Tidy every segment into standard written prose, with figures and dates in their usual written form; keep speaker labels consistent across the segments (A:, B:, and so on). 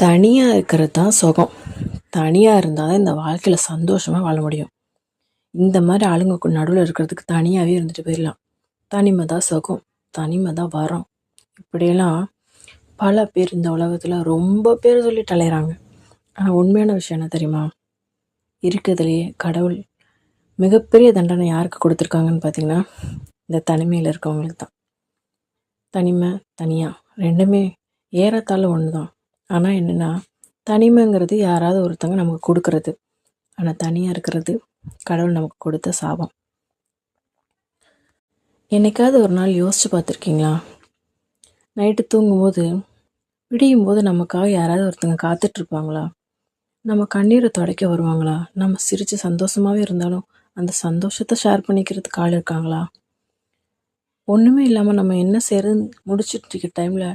A: தனியாக இருக்கிறது தான் சுகம். தனியாக இருந்தால் தான் இந்த வாழ்க்கையில் சந்தோஷமாக வாழ முடியும். இந்த மாதிரி ஆளுங்க நடுவில் இருக்கிறதுக்கு தனியாகவே இருந்துட்டு போயிடலாம். தனிமை தான் சுகம், தனிமை தான் வரம், இப்படியெல்லாம் பல பேர் இந்த உலகத்தில் ரொம்ப பேர் சொல்லிட்டு அலையிறாங்க. ஆனால் உண்மையான விஷயம் என்ன தெரியுமா? இருக்கிறதுலையே கடவுள் மிகப்பெரிய தண்டனை யாருக்கு கொடுத்துருக்காங்கன்னு பார்த்தீங்கன்னா, இந்த தனிமையில் இருக்கவங்களுக்கு தான். தனிமை தனியாக ரெண்டுமே ஏறத்தாழ ஒன்று தான். ஆனால் என்னென்னா, தனிமைங்கிறது யாராவது ஒருத்தங்க நமக்கு கொடுக்கறது. ஆனால் தனியாக இருக்கிறது கடவுள் நமக்கு கொடுத்த சாபம். என்னைக்காவது ஒரு நாள் யோசித்து பார்த்துருக்கீங்களா? நைட்டு தூங்கும்போது விடியும் போது நமக்காக யாராவது ஒருத்தங்க காத்துட்ருப்பாங்களா? நம்ம கண்ணீரை துடைக்க வருவாங்களா? நம்ம சிரித்து சந்தோஷமாகவே இருந்தாலும் அந்த சந்தோஷத்தை ஷேர் பண்ணிக்கிறதுக்கு ஆள் இருக்காங்களா? ஒன்றுமே இல்லாமல் நம்ம என்ன செய்யறதுன்னு முடிச்சுட்டு இருக்க டைமில்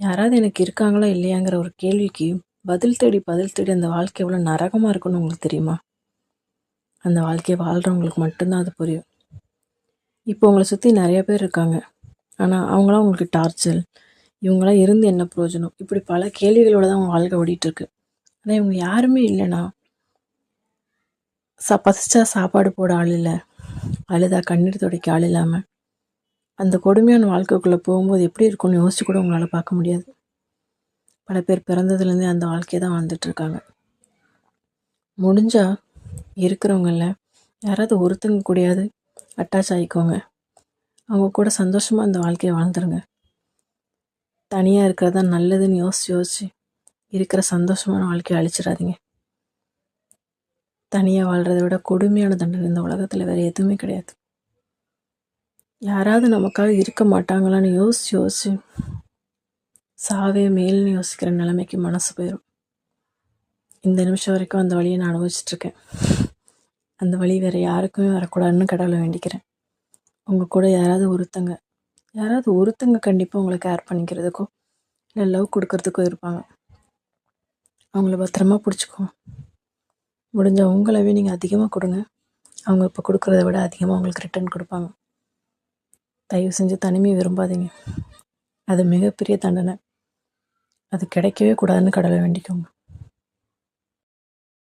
A: யாராவது எனக்கு இருக்காங்களா இல்லையாங்கிற ஒரு கேள்விக்கு பதில் தேடி அந்த வாழ்க்கை எவ்வளோ நரகமாக இருக்குன்னு உங்களுக்கு தெரியுமா? அந்த வாழ்க்கையை வாழ்கிறவங்களுக்கு மட்டும்தான் அது புரியும். இப்போ உங்களை சுற்றி நிறைய பேர் இருக்காங்க, ஆனால் அவங்களாம் உங்களுக்கு டார்ச்சர், இவங்களாம் இருந்து என்ன பிரயோஜனம், இப்படி பல கேள்விகளோடு தான் அவங்க வாழ்க்கை ஓடிட்டுருக்கு. ஆனால் இவங்க யாருமே இல்லைன்னா, பசிச்சா சாப்பாடு போட ஆள் இல்லை, அழுதா கண்ணீர் துடைக்க ஆள் இல்லாமல் அந்த கொடுமையான வாழ்க்கைக்குள்ளே போகும்போது எப்படி இருக்கும்னு யோசிச்சு கூட உங்களால் பார்க்க முடியாது. பல பேர் பிறந்ததுலேருந்தே அந்த வாழ்க்கையை தான் வாழ்ந்துட்டுருக்காங்க. முடிஞ்சால் இருக்கிறவங்கள யாராவது ஒருத்தங்க கூடயாவது அட்டாச் ஆகிக்கோங்க. அவங்க கூட சந்தோஷமாக அந்த வாழ்க்கையை வாழ்ந்துருங்க. தனியாக இருக்கிறது தான் நல்லதுன்னு யோசிச்சு இருக்கிற சந்தோஷமான வாழ்க்கையை அழிச்சிடாதீங்க. தனியாக வாழ்கிறத விட கொடுமையான தண்டனை இந்த உலகத்தில் வேறு எதுவுமே கிடையாது. யாராவது நமக்காக இருக்க மாட்டாங்களான்னு யோசிச்சு சாவே மேல்னு யோசிக்கிற நிலைமைக்கு மனசு போயிடும். இந்த நிமிஷம் வரைக்கும் அந்த வழியை நான் அனுபவிச்சிட்ருக்கேன். அந்த வழி வேறு யாருக்குமே வரக்கூடாதுன்னு கடவுளை வேண்டிக்கிறேன். உங்கள் கூட யாராவது ஒருத்தங்க கண்டிப்பாக உங்களை கேர் பண்ணிக்கிறதுக்கோ இல்லை லவ் கொடுக்கறதுக்கோ இருப்பாங்க. அவங்கள பத்திரமா பிடிச்சிக்கோங்க. முடிஞ்சால் உங்களவே நீங்கள் அதிகமாக கொடுங்க. அவங்க இப்போ கொடுக்குறத விட அதிகமாக உங்களுக்கு ரிட்டர்ன் கொடுப்பாங்க. தயவு செஞ்சு தனிமையை விரும்பாதீங்க. அது மிகப்பெரிய தண்டனை. அது கிடைக்கவே கூடாதுன்னு கடவுளை வேண்டிக்கோங்க.